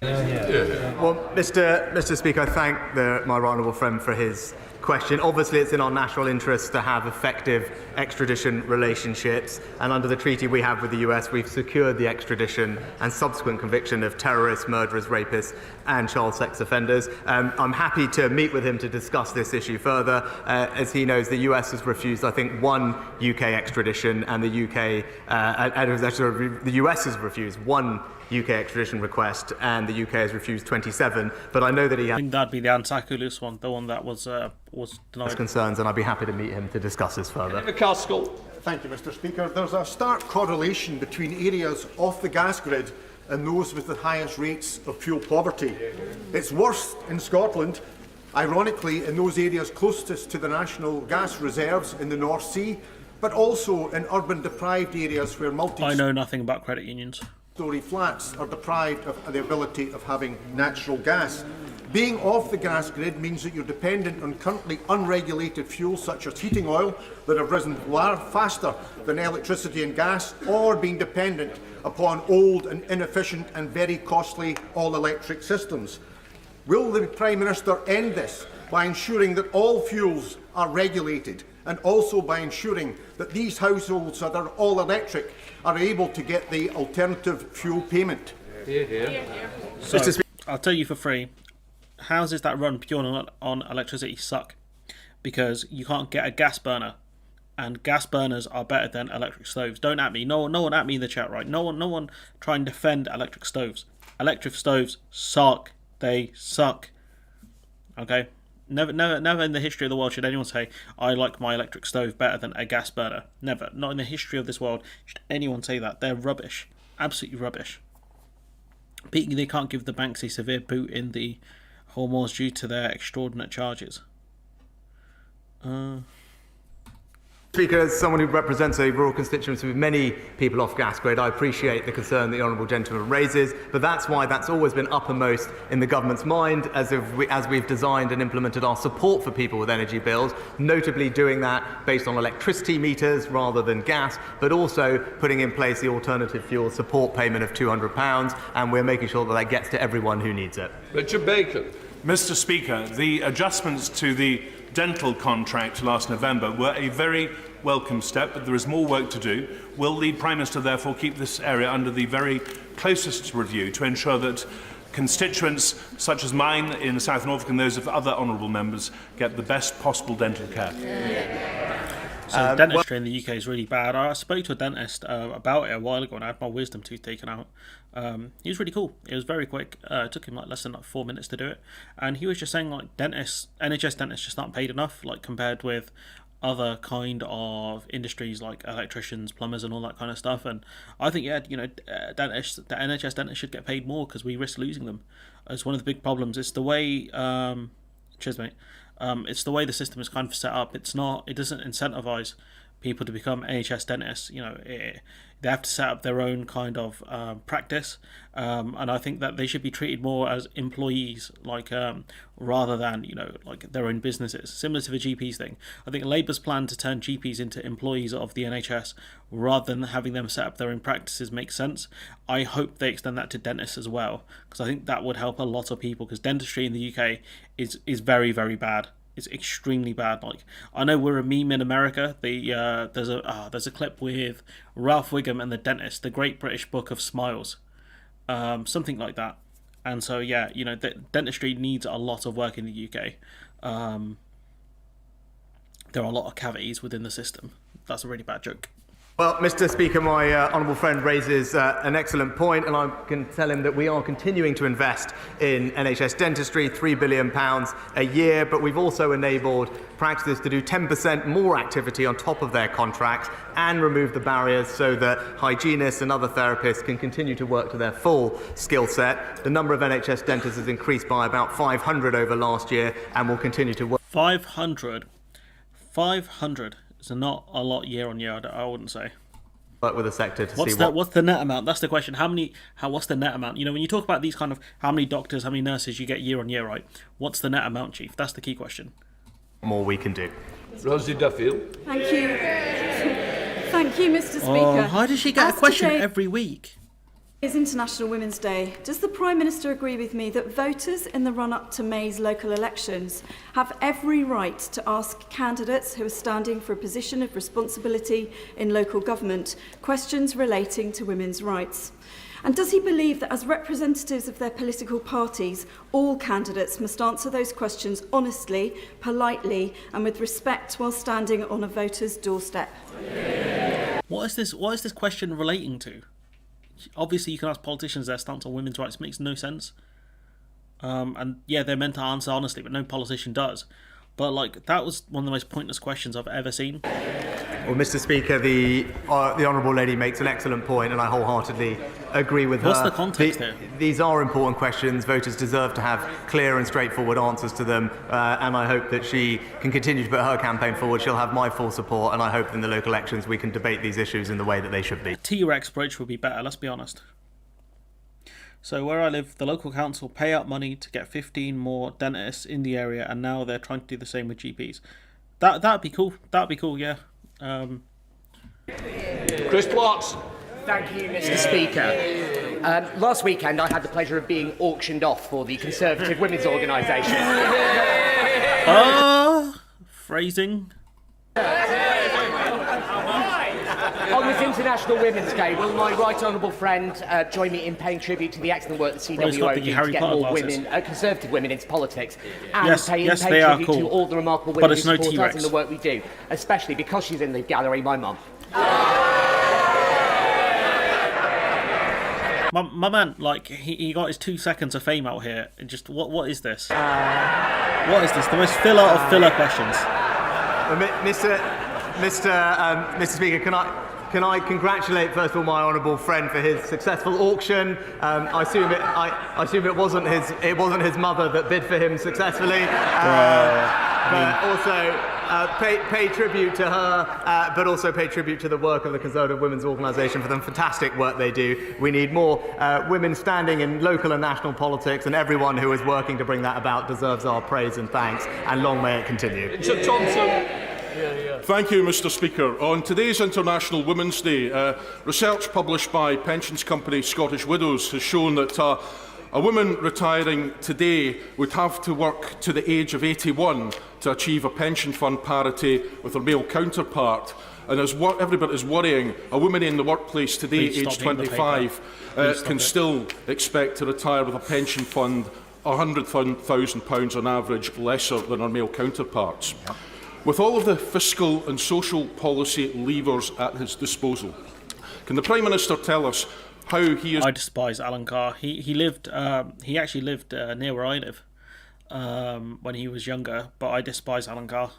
Well, Mr. Speaker, I thank my right honourable friend for his question. Obviously, it's in our national interest to have effective extradition relationships, and under the treaty we have with the US, we've secured the extradition and subsequent conviction of terrorists, murderers, rapists, and child sex offenders. I'm happy to meet with him to discuss this issue further. As he knows, the US has refused, I think, 1 UK extradition, and the US has refused 1 UK extradition request, and the UK has refused 27. But I know that I think that'd be the Ansakulis one, the one that was denied. Concerns, and I'd be happy to meet him to discuss this further. Thank you, Mr. Speaker. There's a stark correlation between areas off the gas grid and those with the highest rates of fuel poverty. It's worse in Scotland, ironically, in those areas closest to the national gas reserves in the North Sea, but also in urban deprived areas where I know nothing about credit unions. Story flats are deprived of the ability of having natural gas. Being off the gas grid means that you're dependent on currently unregulated fuels such as heating oil that have risen far faster than electricity and gas, or being dependent upon old and inefficient and very costly all-electric systems. Will the Prime Minister end this by ensuring that all fuels are regulated, and also by ensuring that these households that are all electric are able to get the alternative fuel payment? So, I'll tell you for free, houses that run purely on electricity suck, because you can't get a gas burner, and gas burners are better than electric stoves. Don't at me. No one at me in the chat, right? No one try and defend electric stoves. Electric stoves suck. They suck. Okay? Never in the history of the world should anyone say, I like my electric stove better than a gas burner. Never. Not in the history of this world should anyone say that. They're rubbish. Absolutely rubbish. They can't give the banks a severe boot in the Hormuz due to their extraordinary charges. Speaker, as someone who represents a rural constituency with many people off gas grid, I appreciate the concern the honourable gentleman raises, but that's why that's always been uppermost in the government's mind as we've designed and implemented our support for people with energy bills, notably doing that based on electricity meters rather than gas, but also putting in place the alternative fuel support payment of £200, and we're making sure that that gets to everyone who needs it. Richard Bacon. Mr. Speaker, the adjustments to the dental contract last November were a very welcome step, but there is more work to do. Will the Prime Minister therefore keep this area under the very closest review to ensure that constituents such as mine in South Norfolk and those of other honourable members get the best possible dental care? So dentistry in the UK is really bad. I spoke to a dentist about it a while ago, and I had my wisdom tooth taken out. He was really cool. It was very quick. It took him like less than 4 minutes to do it, and he was just saying like NHS dentists just aren't paid enough, like compared with other kind of industries like electricians, plumbers, and all that kind of stuff. And I think the NHS dentists should get paid more because we risk losing them. It's one of the big problems. It's the way, cheers mate. It's the way the system is kind of set up. It doesn't incentivize people to become NHS dentists. They have to set up their own kind of practice, and I think that they should be treated more as employees, like rather than like their own businesses, similar to the GPs thing. I think Labour's plan to turn GPs into employees of the NHS rather than having them set up their own practices makes sense. I hope they extend that to dentists as well, because I think that would help a lot of people, because dentistry in the UK is very, very bad. It's extremely bad. Like, I know we're a meme in America. There's a clip with Ralph Wiggum and the dentist, the Great British Book of Smiles, something like that. And so dentistry needs a lot of work in the UK. There are a lot of cavities within the system. That's a really bad joke. Well, Mr. Speaker, my honourable friend raises an excellent point, and I can tell him that we are continuing to invest in NHS dentistry, £3 billion a year, but we've also enabled practices to do 10% more activity on top of their contracts and remove the barriers so that hygienists and other therapists can continue to work to their full skill set. The number of NHS dentists has increased by about 500 over last year and will continue to work. 500 is not a lot year on year, I wouldn't say. Work with the sector to what's the net amount? That's the question. What's the net amount? When you talk about these kind of how many doctors, how many nurses you get year on year, right? What's the net amount, Chief? That's the key question. More we can do. Rosie Duffield. Thank you. Thank you, Mr. Speaker. Oh, how does she get a question every week? It's International Women's Day. Does the Prime Minister agree with me that voters in the run-up to May's local elections have every right to ask candidates who are standing for a position of responsibility in local government questions relating to women's rights? And does he believe that as representatives of their political parties, all candidates must answer those questions honestly, politely, and with respect while standing on a voter's doorstep? What is this question relating to? Obviously, you can ask politicians their stance on women's rights. It makes no sense. And yeah, they're meant to answer honestly, but no politician does. But that was one of the most pointless questions I've ever seen. Well, Mr. Speaker, the honourable lady makes an excellent point, and I wholeheartedly agree with her. What's the context here? These are important questions. Voters deserve to have clear and straightforward answers to them, and I hope that she can continue to put her campaign forward. She'll have my full support, and I hope in the local elections we can debate these issues in the way that they should be. A T-Rex bridge would be better, let's be honest. So where I live, the local council pay out money to get 15 more dentists in the area, and now they're trying to do the same with GPs. That'd be cool. That'd be cool, yeah. Chris Watts. Thank you, Mr. Speaker. Last weekend, I had the pleasure of being auctioned off for the Conservative Women's Organisation. Phrasing. On this International Women's Day, will my right honourable friend join me in paying tribute to the excellent work that CWO do to get more women, conservative women into politics, and pay tribute to all the remarkable women who support us in the work we do, especially because she's in the gallery, my mum. My man, he got his 2 seconds of fame out here. Just what is this? What is this? The most filler of filler questions. Mr. Speaker, can I congratulate first of all my honourable friend for his successful auction? I assume it wasn't his mother that bid for him successfully. But also pay tribute to her, but also pay tribute to the work of the Conservative Women's Organisation for the fantastic work they do. We need more women standing in local and national politics, and everyone who is working to bring that about deserves our praise and thanks, and long may it continue. Richard Thompson. Thank you, Mr. Speaker. On today's International Women's Day, research published by pensions company Scottish Widows has shown that a woman retiring today would have to work to the age of 81 to achieve a pension fund parity with her male counterpart. And as everybody is worrying, a woman in the workplace today, aged 25, can still expect to retire with a pension fund £100,000 on average lesser than her male counterparts. With all of the fiscal and social policy levers at his disposal, can the Prime Minister tell us how he is... I despise Alan Carr. He lived. He actually lived near where I live when he was younger. But I despise Alan Carr.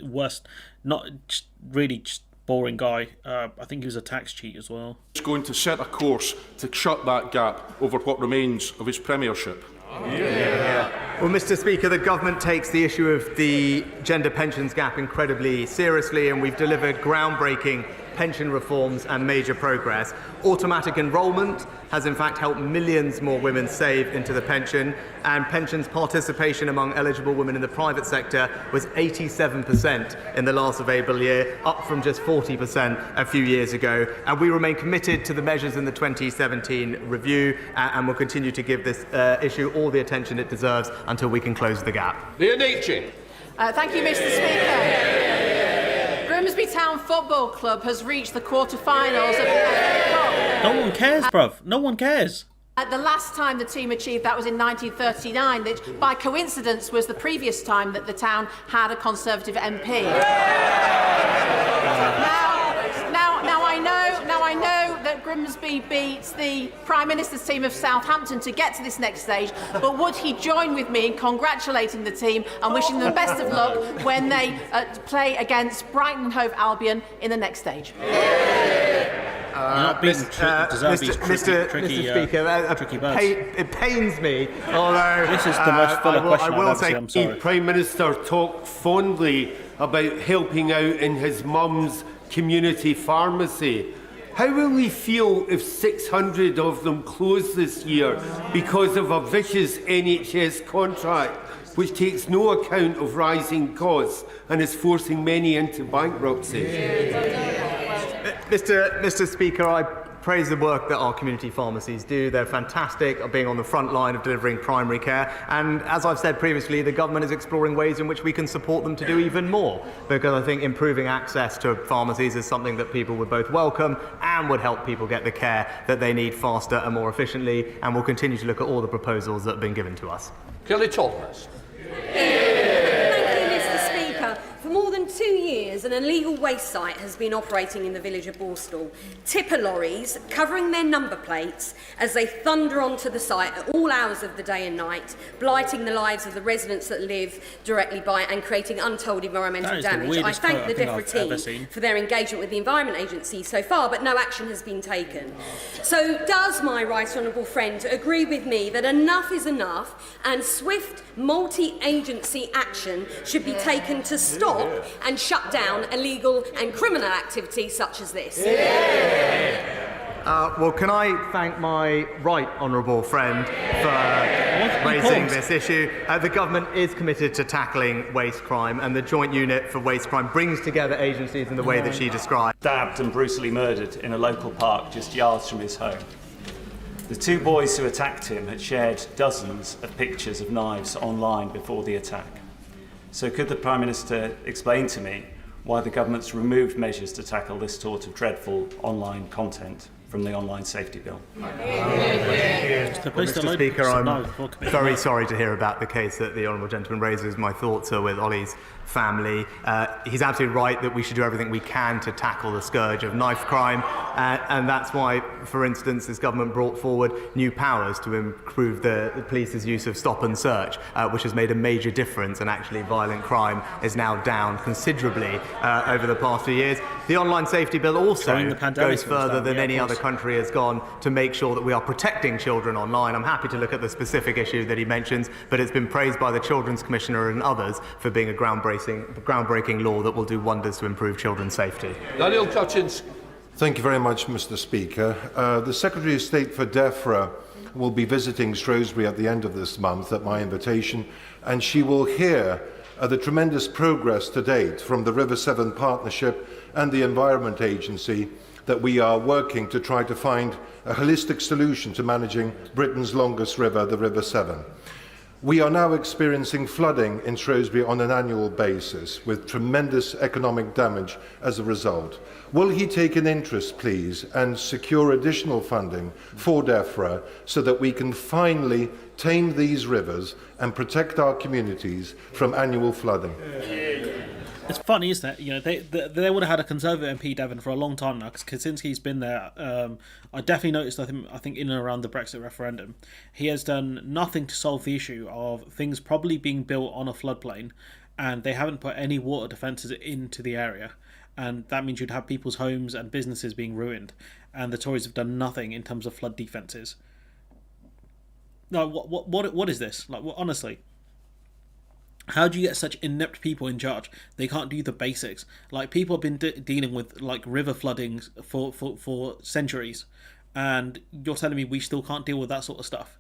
Worst, not just really just boring guy. I think he was a tax cheat as well. He's going to set a course to shut that gap over what remains of his premiership. Well, Mr. Speaker, the government takes the issue of the gender pensions gap incredibly seriously, and we've delivered groundbreaking pension reforms and major progress. Automatic enrolment has in fact helped millions more women save into the pension, and pensions participation among eligible women in the private sector was 87% in the last available year, up from just 40% a few years ago. And we remain committed to the measures in the 2017 review, and will continue to give this issue all the attention it deserves until we can close the gap. Thank you, Mr. Speaker. Grimsby Town Football Club has reached the quarter-finals of the FA Cup. No one cares, bruv. No one cares. The last time the team achieved that was in 1939, which by coincidence was the previous time that the town had a Conservative MP. Now I know that Grimsby beats the Prime Minister's team of Southampton to get to this next stage, but would he join with me in congratulating the team and wishing them best of luck when they play against Brighton and Hove Albion in the next stage? Mr. Speaker, it pains me, although this is the most full question I will I've say, ever seen. I'm sorry. Prime Minister talked fondly about helping out in his mum's community pharmacy. How will he feel if 600 of them close this year because of a vicious NHS contract which takes no account of rising costs and is forcing many into bankruptcy? Mr. Speaker, I praise the work that our community pharmacies do. They're fantastic at being on the front line of delivering primary care. And as I've said previously, the government is exploring ways in which we can support them to do even more, because I think improving access to pharmacies is something that people would both welcome and would help people get the care that they need faster and more efficiently. And we'll continue to look at all the proposals that have been given to us. Kelly Thomas. For more than 2 years, an illegal waste site has been operating in the village of Borstal. Tipper lorries covering their number plates as they thunder onto the site at all hours of the day and night, blighting the lives of the residents that live directly by and creating untold environmental damage. I thank the DEFRA team for their engagement with the Environment Agency so far, but no action has been taken. So does my right honourable friend agree with me that enough is enough and swift multi-agency action should be taken to stop and shut down illegal and criminal activity such as this? Well, can I thank my right honourable friend for raising this issue? The government is committed to tackling waste crime, and the Joint Unit for Waste Crime brings together agencies in the way that she described. Stabbed and brutally murdered in a local park just yards from his home. The two boys who attacked him had shared dozens of pictures of knives online before the attack. So could the Prime Minister explain to me why the government's removed measures to tackle this sort of dreadful online content from the Online Safety Bill? Mr. Speaker, I'm very sorry to hear about the case that the honourable gentleman raises. My thoughts are with Ollie's family. He's absolutely right that we should do everything we can to tackle the scourge of knife crime, and that's why, for instance, this government brought forward new powers to improve the police's use of stop and search, which has made a major difference, and actually violent crime is now down considerably over the past few years. The Online Safety Bill also goes further than any other country has gone to make sure that we are protecting children online. I'm happy to look at the specific issue that he mentions, but it's been praised by the Children's Commissioner and others for being a groundbreaking law that will do wonders to improve children's safety. Daniel Cutchins. Thank you very much, Mr. Speaker. The Secretary of State for DEFRA will be visiting Shrewsbury at the end of this month at my invitation, and she will hear the tremendous progress to date from the River Severn Partnership and the Environment Agency, that we are working to try to find a holistic solution to managing Britain's longest river, the River Severn. We are now experiencing flooding in Shrewsbury on an annual basis, with tremendous economic damage as a result. Will he take an interest, please, and secure additional funding for DEFRA so that we can finally tame these rivers and protect our communities from annual flooding? It's funny, isn't it? You know, they would have had a Conservative MP, Devon, for a long time now, because Kaczynski's been there. I definitely noticed, I think in and around the Brexit referendum, he has done nothing to solve the issue of things probably being built on a floodplain, and they haven't put any water defences into the area. And that means you'd have people's homes and businesses being ruined. And the Tories have done nothing in terms of flood defences. No, what is this? Like, honestly, how do you get such inept people in charge? They can't do the basics. Like, people have been dealing with like river floodings for centuries, and you're telling me we still can't deal with that sort of stuff?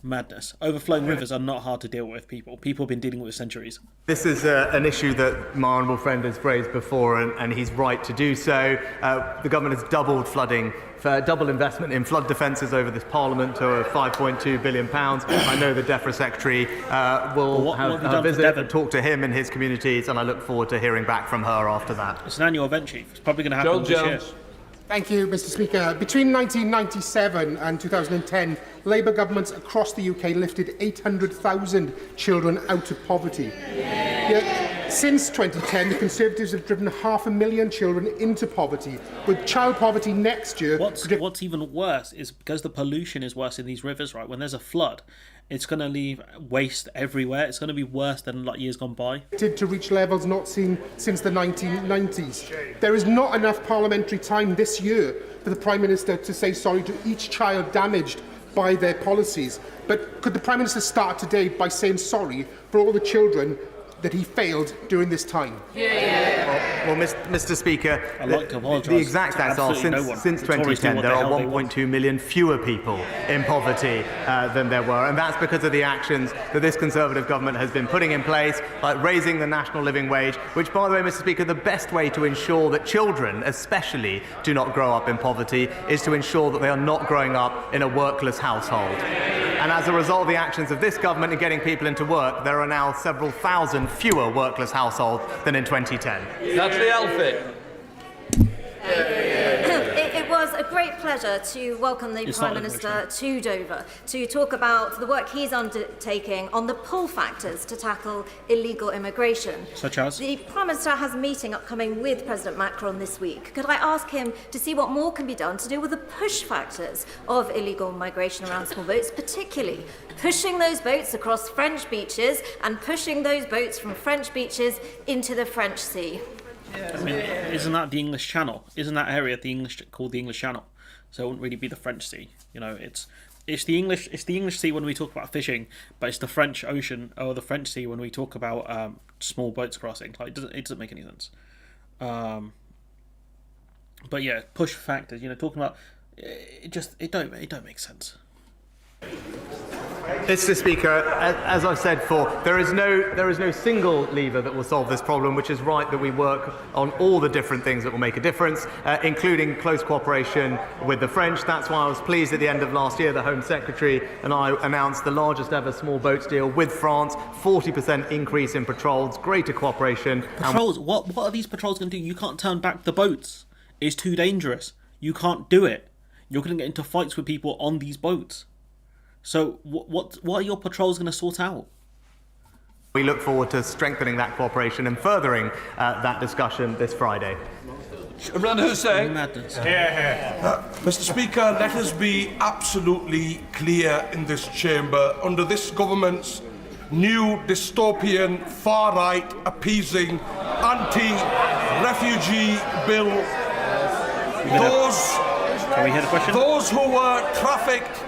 Madness. Overflowing rivers are not hard to deal with, people. People have been dealing with it centuries. This is an issue that my honourable friend has raised before, and he's right to do so. The government has doubled flooding, double investment in flood defences over this Parliament to £5.2 billion. I know the DEFRA Secretary will have a visit and talk to him and his communities, and I look forward to hearing back from her after that. It's an annual event, Chief. It's probably going to happen this year. Thank you, Mr. Speaker. Between 1997 and 2010, Labour governments across the UK lifted 800,000 children out of poverty. Yet, since 2010, the Conservatives have driven 500,000 children into poverty, with child poverty next year. What's even worse is because the pollution is worse in these rivers, right? When there's a flood, it's going to leave waste everywhere. It's going to be worse than like years gone by. To reach levels not seen since the 1990s. There is not enough parliamentary time this year for the Prime Minister to say sorry to each child damaged by their policies. But could the Prime Minister start today by saying sorry for all the children that he failed during this time? Well, Mr. Speaker, I'd like to apologise. The exact stats are since 2010 there are 1.2 million fewer people in poverty than there were, and that's because of the actions that this Conservative government has been putting in place, like raising the national living wage, which, by the way, Mr. Speaker, the best way to ensure that children, especially, do not grow up in poverty is to ensure that they are not growing up in a workless household. And as a result of the actions of this government in getting people into work, there are now several thousand fewer workless households than in 2010. Natalie Alford. It was a great pleasure to welcome the Prime Minister to Dover to talk about the work he's undertaking on the pull factors to tackle illegal immigration. Such as? The Prime Minister has a meeting upcoming with President Macron this week. Could I ask him to see what more can be done to deal with the push factors of illegal migration around small boats, particularly pushing those boats across French beaches and pushing those boats from French beaches into the French Sea? I mean, isn't that the English Channel? Isn't that area called the English Channel? So it wouldn't really be the French Sea. You know, it's the English Sea when we talk about fishing, but it's the French Ocean or the French Sea when we talk about small boats crossing. Like, it doesn't make any sense. But yeah, push factors. You know, talking about it don't make sense. Mr. Speaker, as I've said before, there is no single lever that will solve this problem, which is right that we work on all the different things that will make a difference, including close cooperation with the French. That's why I was pleased at the end of last year the Home Secretary and I announced the largest ever small boats deal with France, 40% increase in patrols, greater cooperation. Patrols? What are these patrols going to do? You can't turn back the boats. It's too dangerous. You can't do it. You're going to get into fights with people on these boats. So what are your patrols going to sort out? We look forward to strengthening that cooperation and furthering that discussion this Friday. Imran Hussain. Mr. Speaker, let us be absolutely clear in this chamber. Under this government's new dystopian, far-right, appeasing, anti-refugee bill, those who were trafficked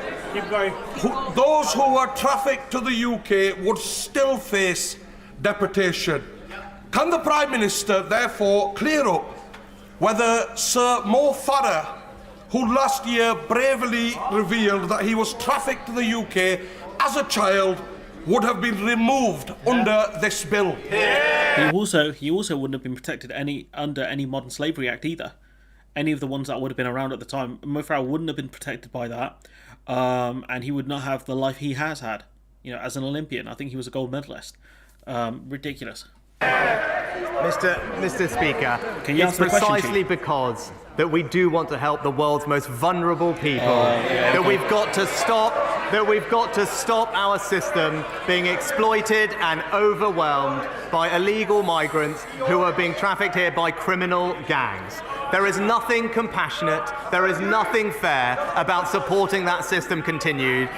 those who were trafficked to the UK would still face deportation. Can the Prime Minister therefore clear up whether Sir Mo Farah, who last year bravely revealed that he was trafficked to the UK as a child, would have been removed under this bill? He also wouldn't have been protected under any modern slavery act either. Any of the ones that would have been around at the time, Mo Farah wouldn't have been protected by that. And he would not have the life he has had, you know, as an Olympian. I think he was a gold medalist. Ridiculous. Mr. Speaker, it's precisely because that we do want to help the world's most vulnerable people that we've got to stop that we've got to stop our system being exploited and overwhelmed by illegal migrants who are being trafficked here by criminal gangs. There is nothing compassionate, there is nothing fair about supporting that system continuing,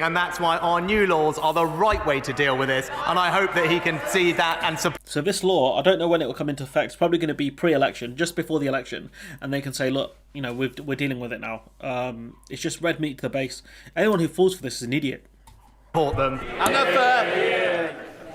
and that's why our new laws are the right way to deal with this, and I hope that he can see that and support. So this law, I don't know when it will come into effect. It's probably going to be pre-election, just before the election, and they can say, look, you know, we're dealing with it now. It's just red meat to the base. Anyone who falls for this is an idiot. Support them.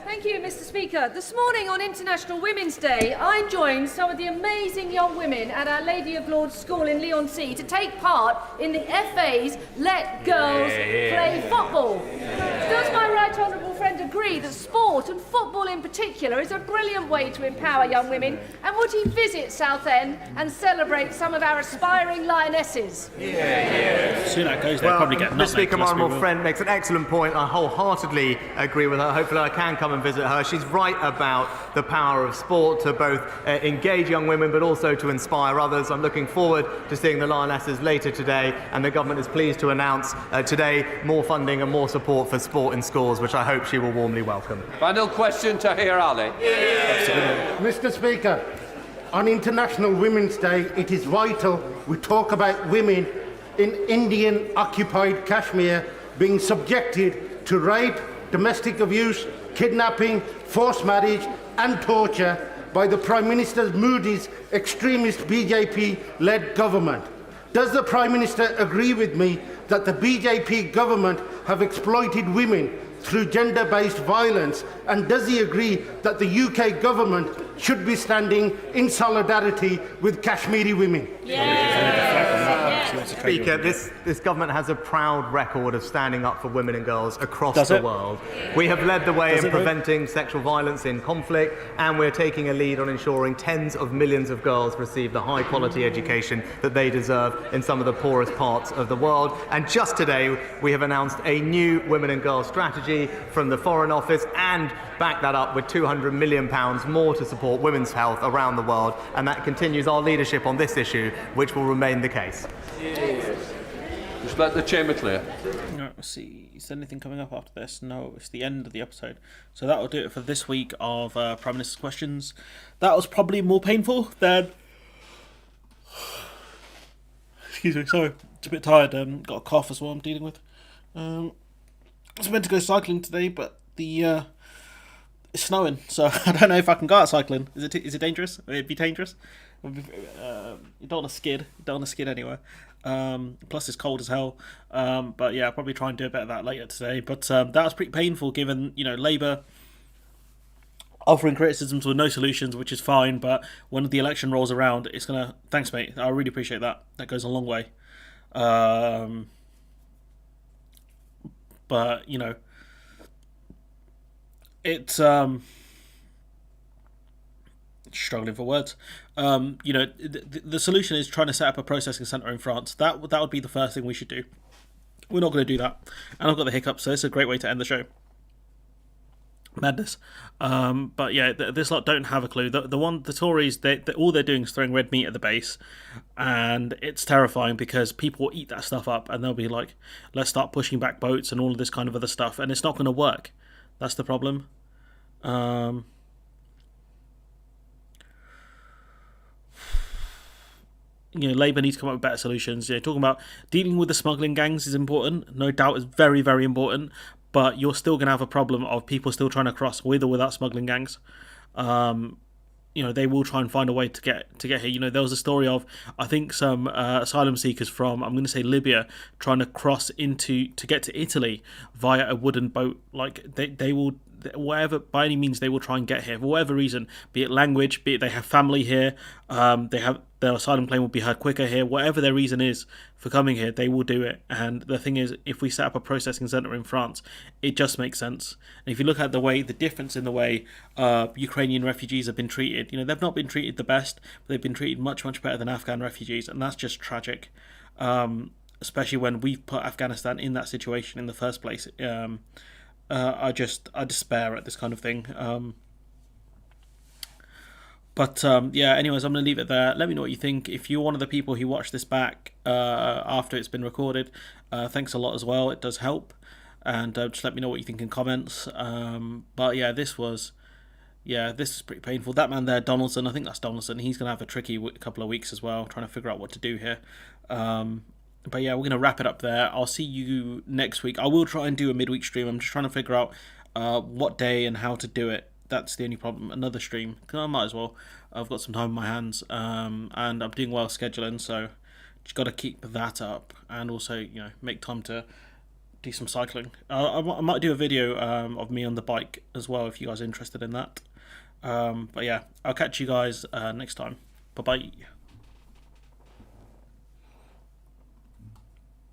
Thank you, Mr. Speaker. This morning on International Women's Day, I joined some of the amazing young women at Our Lady of Lourdes School in Leigh-on-Sea to take part in the FA's Let Girls Play Football. Does my right honourable friend agree that sport, and football in particular, is a brilliant way to empower young women? And would he visit Southend and celebrate some of our aspiring lionesses? Soon that goes, they'll probably get Mr. nutmegged. Speaker, my honourable friend makes an excellent point. I wholeheartedly agree with her. Hopefully I can come and visit her. She's right about the power of sport to both engage young women but also to inspire others. I'm looking forward to seeing the Lionesses later today, and the government is pleased to announce today more funding and more support for sport in schools, which I hope she will warmly welcome. Final question, Tahir Ali. Mr. Speaker, on International Women's Day, it is vital we talk about women in Indian-occupied Kashmir being subjected to rape, domestic abuse, kidnapping, forced marriage and torture by the Prime Minister Modi's extremist BJP-led government. Does the Prime Minister agree with me that the BJP government have exploited women through gender-based violence, and does he agree that the UK government should be standing in solidarity with Kashmiri women? Speaker, this government has a proud record of standing up for women and girls across the world. We have led the way in preventing sexual violence in conflict, and we're taking a lead on ensuring tens of millions of girls receive the high-quality education that they deserve in some of the poorest parts of the world. And just today, we have announced a new women and girls strategy from the Foreign Office, and back that up with £200 million more to support women's health around the world, and that continues our leadership on this issue, which will remain the case. Just let the chamber clear. No, let's see. Is there anything coming up after this? No, it's the end of the episode. So that will do it for this week of Prime Minister's Questions. That was probably more painful than... Excuse me, sorry. It's a bit tired. Got a cough as well I'm dealing with. I was meant to go cycling today, but it's snowing, so I don't know if I can go out cycling. Is it dangerous? Would it be dangerous? You don't want to skid. You don't want to skid anywhere. Plus it's cold as hell. But yeah, I'll probably try and do a bit of that later today. But that was pretty painful, given Labour offering criticisms with no solutions, which is fine. But when the election rolls around, it's gonna. Thanks, mate. I really appreciate that. That goes a long way. But it's struggling for words. The solution is trying to set up a processing centre in France. That would be the first thing we should do. We're not going to do that, and I've got the hiccups, so it's a great way to end the show. Madness. But yeah, this lot don't have a clue. The Tories, all they're doing is throwing red meat at the base, and it's terrifying because people will eat that stuff up, and they'll be like, let's start pushing back boats and all of this kind of other stuff, and it's not going to work. That's the problem. Labour needs to come up with better solutions. Talking about dealing with the smuggling gangs is important. No doubt, is very, very important. But you're still going to have a problem of people still trying to cross with or without smuggling gangs. They will try and find a way to get here. There was a story of, I think, some asylum seekers from, I'm going to say Libya, trying to cross to get to Italy via a wooden boat. Like they will, whatever, by any means, they will try and get here for whatever reason, be it language, be it they have family here, their asylum claim will be heard quicker here, whatever their reason is for coming here, they will do it. And the thing is, if we set up a processing centre in France, it just makes sense. And if you look at the difference in the way Ukrainian refugees have been treated, they've not been treated the best, but they've been treated much, much better than Afghan refugees, and that's just tragic. Especially when we've put Afghanistan in that situation in the first place. I despair at this kind of thing. But yeah, anyways, I'm going to leave it there. Let me know what you think. If you're one of the people who watch this back after it's been recorded, thanks a lot as well. It does help. And just let me know what you think in comments. But yeah, this is pretty painful. That man there, Donaldson, I think that's Donaldson. He's going to have a tricky couple of weeks as well, trying to figure out what to do here. But yeah, we're going to wrap it up there. I'll see you next week. I will try and do a midweek stream. I'm just trying to figure out what day and how to do it. That's the only problem. Another stream. I might as well. I've got some time on my hands. And I'm doing well scheduling, so just got to keep that up. And also, make time to do some cycling. I might do a video of me on the bike as well, if you guys are interested in that. But yeah, I'll catch you guys next time. Bye-bye.